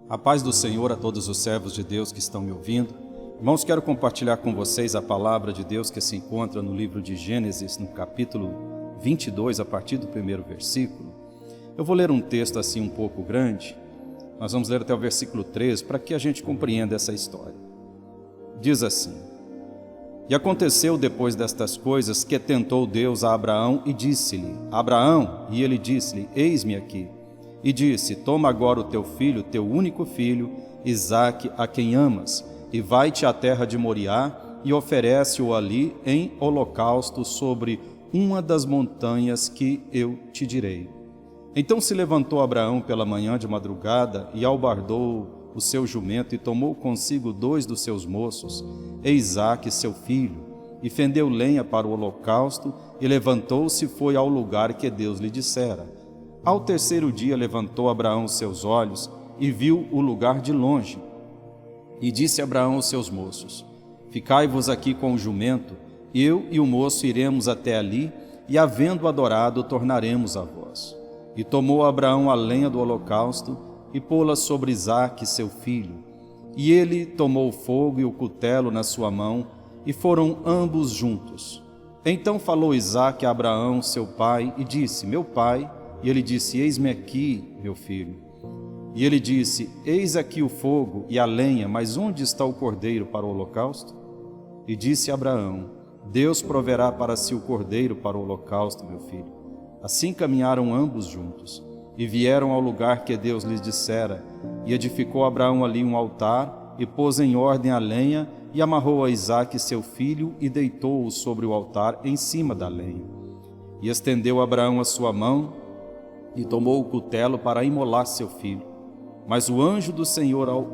A paz do Senhor a todos os servos de Deus que estão me ouvindo. Irmãos, quero compartilhar com vocês a palavra de Deus que se encontra no livro de Gênesis, no capítulo 22, a partir do primeiro versículo. Eu vou ler um texto assim um pouco grande. Nós vamos ler até o versículo 13 para que a gente compreenda essa história. Diz assim: E aconteceu depois destas coisas que tentou Deus a Abraão e disse-lhe: Abraão, e ele disse-lhe: Eis-me aqui. E disse: Toma agora o teu filho, teu único filho, Isaque, a quem amas, e vai-te à terra de Moriá, e oferece-o ali em holocausto sobre uma das montanhas que eu te direi. Então se levantou Abraão pela manhã de madrugada, e albardou o seu jumento, e tomou consigo 2 dos seus moços, e Isaque seu filho, e fendeu lenha para o holocausto, e levantou-se e foi ao lugar que Deus lhe dissera. Ao terceiro dia levantou Abraão seus olhos, e viu o lugar de longe. E disse Abraão aos seus moços: Ficai-vos aqui com o jumento, eu e o moço iremos até ali, e havendo adorado, tornaremos a vós. E tomou Abraão a lenha do holocausto, e pô-la sobre Isaque seu filho. E ele tomou o fogo e o cutelo na sua mão, e foram ambos juntos. Então falou Isaque a Abraão seu pai, e disse: Meu pai. E ele disse: Eis-me aqui, meu filho. E ele disse: Eis aqui o fogo e a lenha, mas onde está o cordeiro para o holocausto? E disse Abraão: Deus proverá para si o cordeiro para o holocausto, meu filho. Assim caminharam ambos juntos, e vieram ao lugar que Deus lhes dissera. E edificou Abraão ali um altar, e pôs em ordem a lenha, e amarrou a Isaque seu filho, e deitou-o sobre o altar em cima da lenha. E estendeu Abraão a sua mão, e tomou o cutelo para imolar seu filho. Mas o anjo do Senhor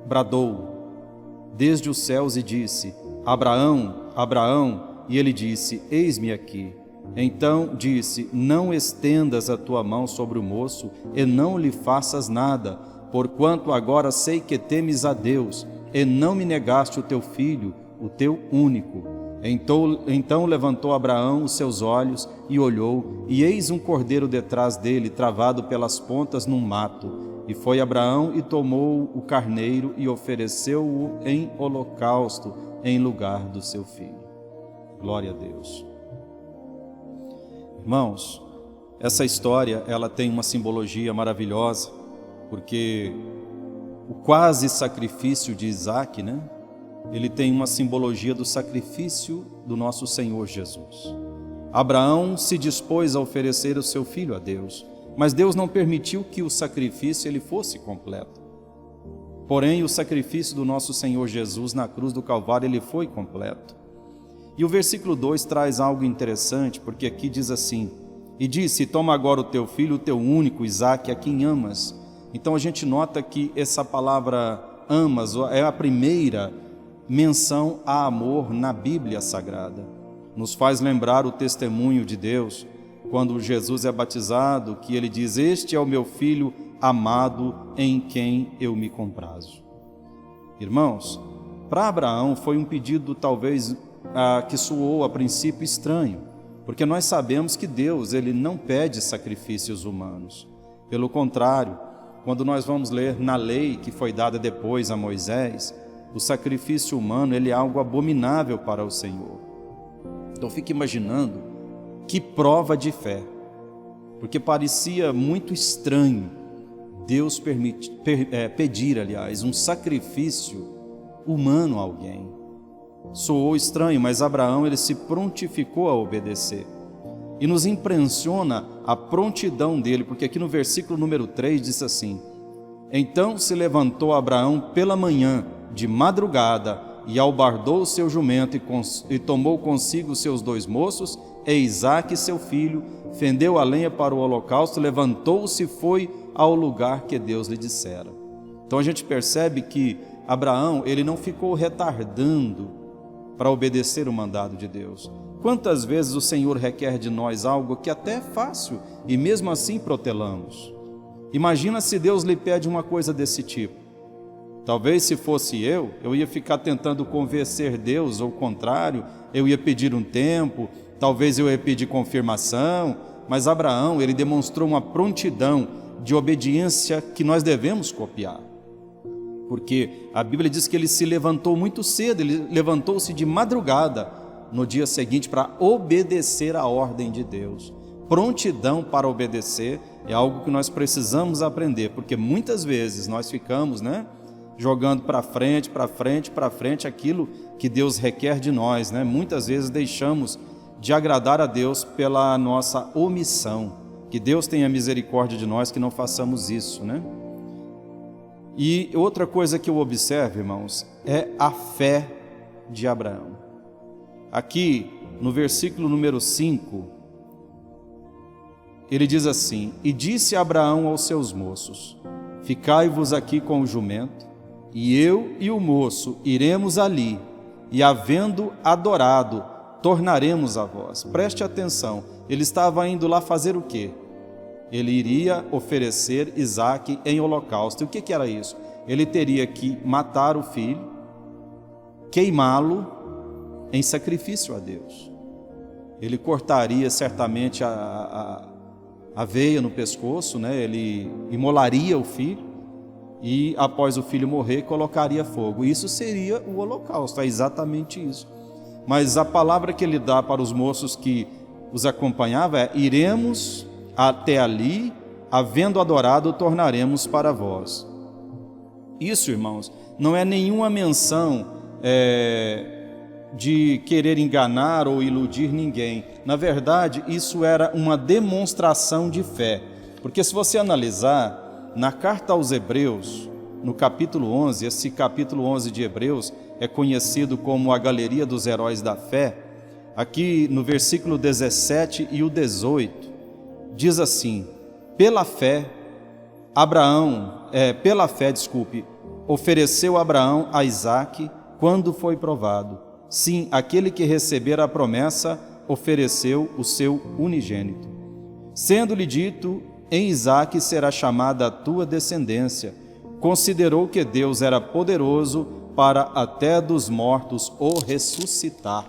bradou desde os céus e disse: Abraão, Abraão, e ele disse: Eis-me aqui. Então disse: Não estendas a tua mão sobre o moço, e não lhe faças nada, porquanto agora sei que temes a Deus, e não me negaste o teu filho, o teu único. Então levantou Abraão os seus olhos e olhou, e eis um cordeiro detrás dele, travado pelas pontas num mato. E foi Abraão e tomou o carneiro e ofereceu-o em holocausto em lugar do seu filho. Glória a Deus. Irmãos, essa história ela tem uma simbologia maravilhosa, porque o quase sacrifício de Isaque, ele tem uma simbologia do sacrifício do nosso Senhor Jesus. Abraão se dispôs a oferecer o seu filho a Deus, mas Deus não permitiu que o sacrifício ele fosse completo. Porém, o sacrifício do nosso Senhor Jesus na cruz do Calvário, ele foi completo. E o versículo 2 traz algo interessante, porque aqui diz assim: E disse: Toma agora o teu filho, o teu único, Isaque, a quem amas. Então a gente nota que essa palavra amas é a primeira menção a amor na Bíblia Sagrada. Nos faz lembrar o testemunho de Deus, quando Jesus é batizado, que ele diz: Este é o meu filho amado, em quem eu me comprazo. Irmãos, para Abraão foi um pedido talvez que soou a princípio estranho, porque nós sabemos que Deus ele não pede sacrifícios humanos. Pelo contrário, quando nós vamos ler na lei que foi dada depois a Moisés, o sacrifício humano ele é algo abominável para o Senhor. Então fique imaginando que prova de fé, porque parecia muito estranho Deus pedir, um sacrifício humano a alguém. Soou estranho, mas Abraão ele se prontificou a obedecer. E nos impressiona a prontidão dele, porque aqui no versículo número 3 diz assim: Então se levantou Abraão pela manhã, de madrugada, e albardou o seu jumento, e tomou consigo seus 2 moços, e Isaque seu filho, fendeu a lenha para o holocausto, levantou-se e foi ao lugar que Deus lhe dissera. Então a gente percebe que Abraão ele não ficou retardando para obedecer o mandado de Deus. Quantas vezes o Senhor requer de nós algo que até é fácil, e mesmo assim protelamos? Imagina se Deus lhe pede uma coisa desse tipo. Talvez se fosse eu ia ficar tentando convencer Deus, ou o contrário, eu ia pedir um tempo, talvez eu ia pedir confirmação, mas Abraão, ele demonstrou uma prontidão de obediência que nós devemos copiar. porque a Bíblia diz que ele se levantou muito cedo, ele levantou-se de madrugada no dia seguinte para obedecer à ordem de Deus. Prontidão para obedecer é algo que nós precisamos aprender, porque muitas vezes nós ficamos, jogando para frente aquilo que Deus requer de nós, Muitas vezes deixamos de agradar a Deus pela nossa omissão. Que Deus tenha misericórdia de nós, que não façamos isso, E outra coisa que eu observo, irmãos, é a fé de Abraão. Aqui, no versículo número 5, ele diz assim: E disse Abraão aos seus moços: Ficai-vos aqui com o jumento, e eu e o moço iremos ali, e havendo adorado, tornaremos a vós. Preste atenção, ele estava indo lá fazer o quê? Ele iria oferecer Isaque em holocausto. E o que era isso? Ele teria que matar o filho, queimá-lo em sacrifício a Deus. Ele cortaria certamente a veia no pescoço, ele imolaria o filho e após o filho morrer colocaria fogo. Isso seria o holocausto, é exatamente isso. Mas a palavra que ele dá para os moços que os acompanhavam é: iremos até ali, havendo adorado, tornaremos para vós. Isso, irmãos, não é nenhuma menção de querer enganar ou iludir ninguém. Na verdade, isso era uma demonstração de fé. Porque se você analisar, na carta aos Hebreus, no capítulo 11, esse capítulo 11 de Hebreus é conhecido como a galeria dos heróis da fé. Aqui no versículo 17 e o 18, diz assim: pela fé, ofereceu Abraão a Isaque quando foi provado. Sim, aquele que recebera a promessa ofereceu o seu unigênito. Sendo-lhe dito: em Isaque será chamada a tua descendência, considerou que Deus era poderoso para até dos mortos o ressuscitar.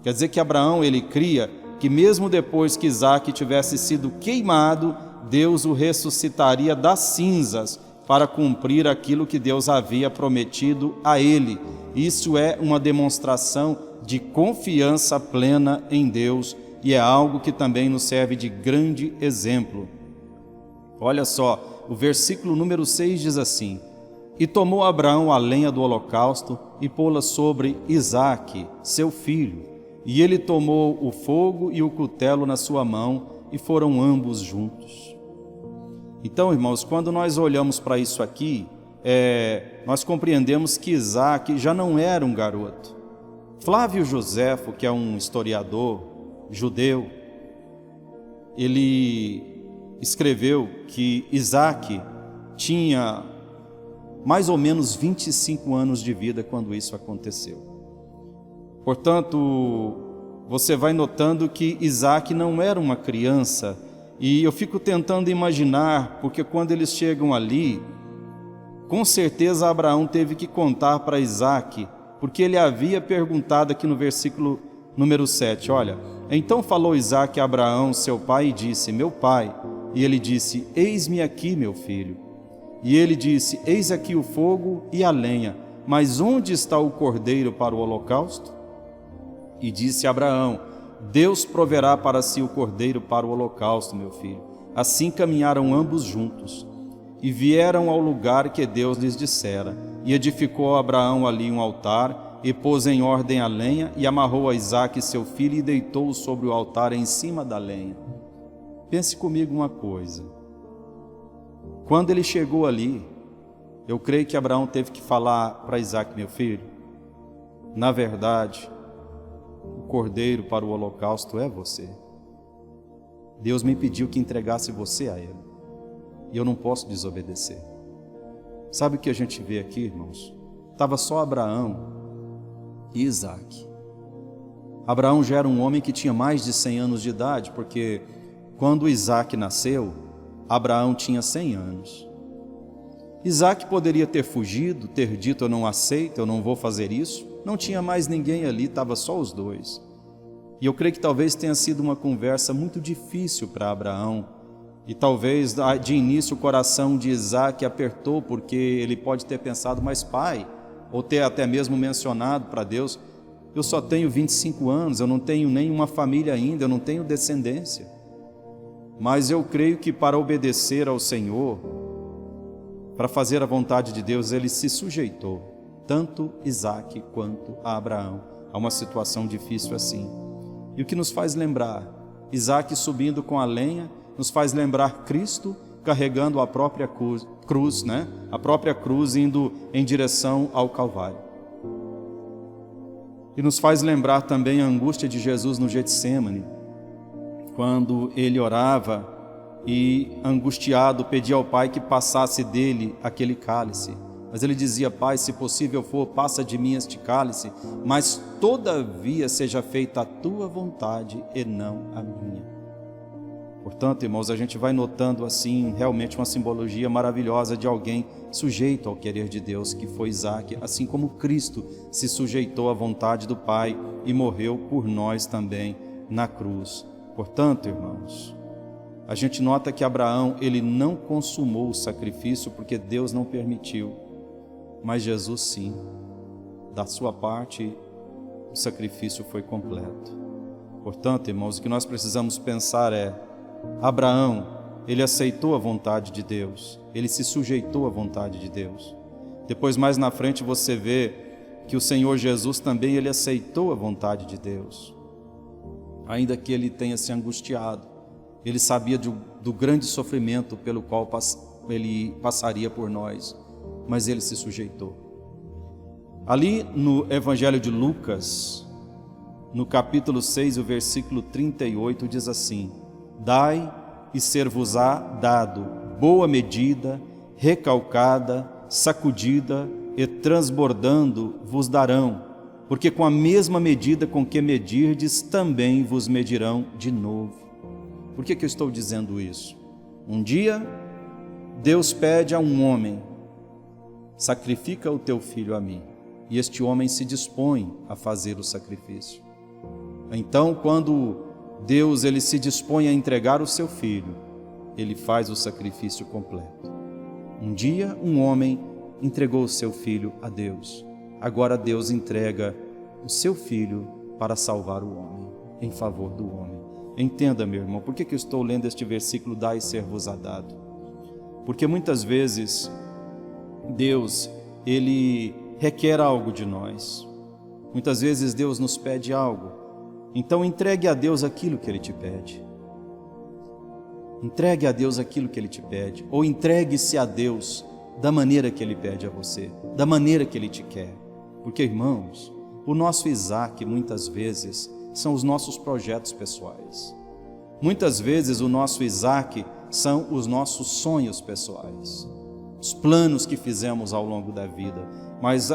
Quer dizer que Abraão, ele cria que mesmo depois que Isaque tivesse sido queimado, Deus o ressuscitaria das cinzas para cumprir aquilo que Deus havia prometido a ele. Isso é uma demonstração de confiança plena em Deus e é algo que também nos serve de grande exemplo. Olha só, o versículo número 6 diz assim: E tomou Abraão a lenha do holocausto e pô-la sobre Isaque, seu filho. E ele tomou o fogo e o cutelo na sua mão, e foram ambos juntos. Então, irmãos, quando nós olhamos para isso aqui, nós compreendemos que Isaque já não era um garoto. Flávio Joséfo, que é um historiador judeu, ele escreveu que Isaque tinha mais ou menos 25 anos de vida quando isso aconteceu. Portanto, você vai notando que Isaque não era uma criança, e eu fico tentando imaginar, porque quando eles chegam ali, com certeza Abraão teve que contar para Isaque, porque ele havia perguntado aqui no versículo número 7, olha: Então falou Isaque a Abraão, seu pai, e disse: Meu pai. E ele disse: Eis-me aqui, meu filho. E ele disse: Eis aqui o fogo e a lenha, mas onde está o cordeiro para o holocausto? E disse Abraão: Deus proverá para si o cordeiro para o holocausto, meu filho. Assim caminharam ambos juntos, e vieram ao lugar que Deus lhes dissera. E edificou Abraão ali um altar, e pôs em ordem a lenha, e amarrou a Isaque seu filho, e deitou-o sobre o altar em cima da lenha. Pense comigo uma coisa. Quando ele chegou ali, eu creio que Abraão teve que falar para Isaque: Meu filho, na verdade, o cordeiro para o holocausto é você. Deus me pediu que entregasse você a ele, e eu não posso desobedecer. Sabe o que a gente vê aqui, irmãos? Estava só Abraão e Isaque. Abraão já era um homem que tinha mais de 100 anos de idade, porque quando Isaque nasceu, Abraão tinha 100 anos. Isaque poderia ter fugido, ter dito: eu não aceito, eu não vou fazer isso. Não tinha mais ninguém ali, estava só os dois. E eu creio que talvez tenha sido uma conversa muito difícil para Abraão, E talvez de início o coração de Isaac apertou, porque ele pode ter pensado, mas pai, ou ter até mesmo mencionado para Deus, eu só tenho 25 anos, eu não tenho nenhuma família ainda, eu não tenho descendência. Mas eu creio que para obedecer ao Senhor, para fazer a vontade de Deus, ele se sujeitou, tanto Isaac quanto a Abraão, a uma situação difícil assim. E o que nos faz lembrar, Isaac subindo com a lenha, nos faz lembrar Cristo carregando a própria cruz, né? A própria cruz indo em direção ao Calvário. E nos faz lembrar também a angústia de Jesus no Getsêmani, quando ele orava e, angustiado, pedia ao Pai que passasse dele aquele cálice. Mas ele dizia, Pai, se possível for, passa de mim este cálice, mas todavia seja feita a tua vontade e não a minha. Portanto, irmãos, a gente vai notando assim realmente uma simbologia maravilhosa de alguém sujeito ao querer de Deus, que foi Isaac, assim como Cristo se sujeitou à vontade do Pai e morreu por nós também na cruz. Portanto, irmãos, a gente nota que Abraão, ele não consumou o sacrifício porque Deus não permitiu, mas Jesus sim, da sua parte, o sacrifício foi completo. Portanto, irmãos, o que nós precisamos pensar é, Abraão, ele aceitou a vontade de Deus, ele se sujeitou à vontade de Deus. Depois, mais na frente, você vê que o Senhor Jesus também, ele aceitou a vontade de Deus. Ainda que ele tenha se angustiado, ele sabia do grande sofrimento pelo qual ele passaria por nós, mas ele se sujeitou. Ali no Evangelho de Lucas, no capítulo 6, o versículo 38, diz assim, Dai e ser-vos-á dado, boa medida, recalcada, sacudida e transbordando vos darão, porque com a mesma medida com que medirdes, também vos medirão de novo. Por que eu estou dizendo isso? Um dia, Deus pede a um homem, sacrifica o teu filho a mim, e este homem se dispõe a fazer o sacrifício. Então, quando Deus ele se dispõe a entregar o seu filho, ele faz o sacrifício completo. Um dia um homem entregou o seu filho a Deus. Agora Deus entrega o seu filho para salvar o homem, em favor do homem. Entenda, meu irmão, por que eu estou lendo este versículo, dai e ser-vos-á dado? Porque muitas vezes Deus, ele requer algo de nós. Muitas vezes Deus nos pede algo. Então entregue a Deus aquilo que Ele te pede. Entregue a Deus aquilo que Ele te pede. Ou entregue-se a Deus da maneira que Ele pede a você, da maneira que Ele te quer. Porque, irmãos, o nosso Isaac, muitas vezes, são os nossos projetos pessoais. Muitas vezes o nosso Isaac são os nossos sonhos pessoais. Os planos que fizemos ao longo da vida. Mas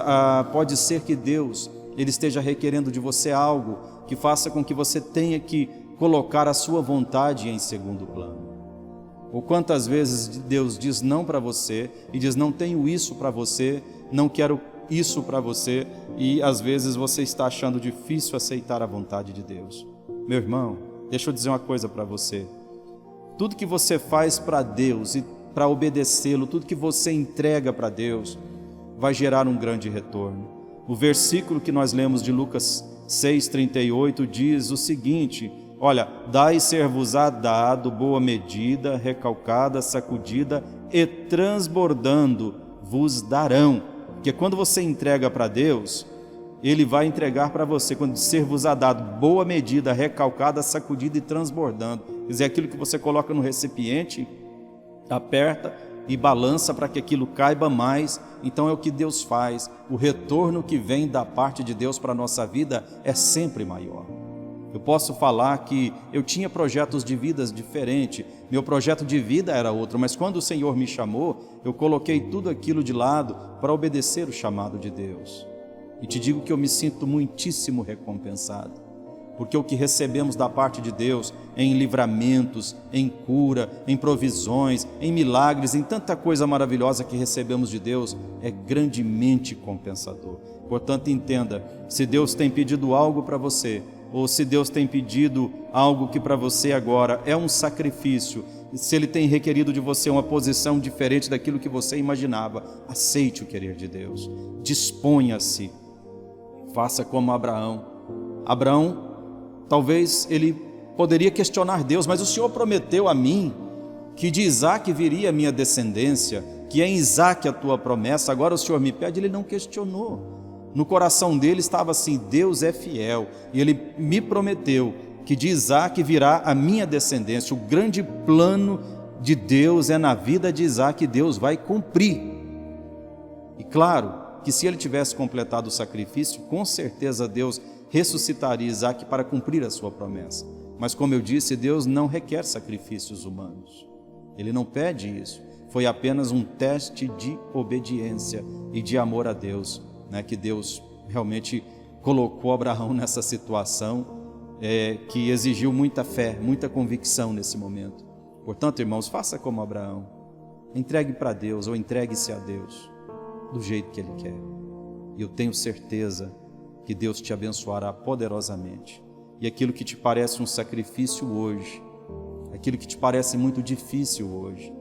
pode ser que Deus ele esteja requerendo de você algo que faça com que você tenha que colocar a sua vontade em segundo plano. Ou quantas vezes Deus diz não para você e diz não tenho isso para você, não quero isso para você, e às vezes você está achando difícil aceitar a vontade de Deus. Meu irmão, deixa eu dizer uma coisa para você. Tudo que você faz para Deus e para obedecê-lo, tudo que você entrega para Deus, vai gerar um grande retorno. O versículo que nós lemos de Lucas 6,38 diz o seguinte, olha, dai e ser-vos-á dado, boa medida, recalcada, sacudida e transbordando vos darão. Porque quando você entrega para Deus, Ele vai entregar para você, quando ser-vos-á dado, boa medida, recalcada, sacudida e transbordando. Quer dizer, aquilo que você coloca no recipiente, aperta e balança para que aquilo caiba mais. Então é o que Deus faz. O retorno que vem da parte de Deus para a nossa vida é sempre maior. Eu posso falar que eu tinha projetos de vidas diferentes, meu projeto de vida era outro, mas quando o Senhor me chamou, eu coloquei tudo aquilo de lado para obedecer o chamado de Deus. E te digo que eu me sinto muitíssimo recompensado, porque o que recebemos da parte de Deus em livramentos, em cura, em provisões, em milagres, em tanta coisa maravilhosa que recebemos de Deus, é grandemente compensador. Portanto, entenda, se Deus tem pedido algo para você, ou se Deus tem pedido algo que para você agora é um sacrifício, se Ele tem requerido de você uma posição diferente daquilo que você imaginava, aceite o querer de Deus, disponha-se, faça como Abraão. Abraão, talvez ele poderia questionar Deus, mas o Senhor prometeu a mim que de Isaque viria a minha descendência, que é em Isaque a tua promessa, agora o Senhor me pede. Ele não questionou. No coração dele estava assim: Deus é fiel, e Ele me prometeu que de Isaque virá a minha descendência. O grande plano de Deus é na vida de Isaque, Deus vai cumprir. E claro que se ele tivesse completado o sacrifício, com certeza Deus ressuscitaria Isaque para cumprir a sua promessa. Mas como eu disse, Deus não requer sacrifícios humanos. Ele não pede isso. Foi apenas um teste de obediência e de amor a Deus, que Deus realmente colocou Abraão nessa situação que exigiu muita fé, muita convicção nesse momento. Portanto, irmãos, faça como Abraão. Entregue para Deus, ou entregue-se a Deus do jeito que Ele quer. E eu tenho certeza que Deus te abençoará poderosamente. E aquilo que te parece um sacrifício hoje, aquilo que te parece muito difícil hoje,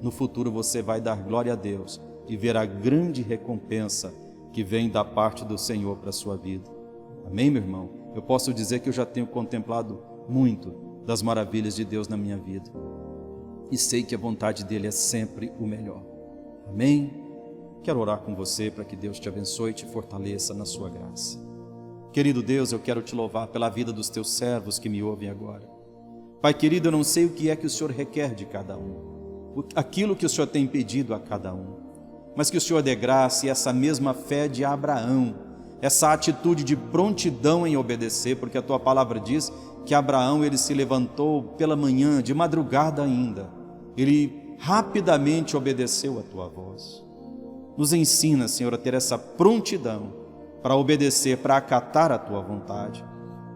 no futuro você vai dar glória a Deus e ver a grande recompensa que vem da parte do Senhor para a sua vida. Amém, meu irmão? Eu posso dizer que eu já tenho contemplado muito das maravilhas de Deus na minha vida. E sei que a vontade dEle é sempre o melhor. Amém? Quero orar com você para que Deus te abençoe e te fortaleça na sua graça. Querido Deus, eu quero te louvar pela vida dos teus servos que me ouvem agora. Pai querido, eu não sei o que é que o Senhor requer de cada um, aquilo que o Senhor tem pedido a cada um, mas que o Senhor dê graça e essa mesma fé de Abraão, essa atitude de prontidão em obedecer, porque a tua palavra diz que Abraão, ele se levantou pela manhã, de madrugada ainda, ele rapidamente obedeceu a tua voz. Nos ensina, Senhor, a ter essa prontidão para obedecer, para acatar a tua vontade.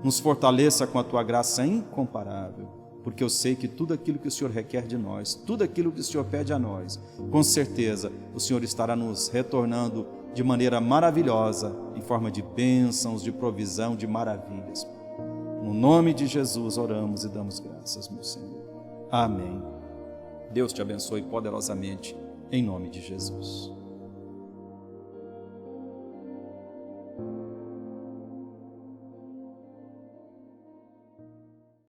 Nos fortaleça com a tua graça incomparável, porque eu sei que tudo aquilo que o Senhor requer de nós, tudo aquilo que o Senhor pede a nós, com certeza o Senhor estará nos retornando de maneira maravilhosa, em forma de bênçãos, de provisão, de maravilhas. No nome de Jesus oramos e damos graças, meu Senhor. Amém. Deus te abençoe poderosamente, em nome de Jesus.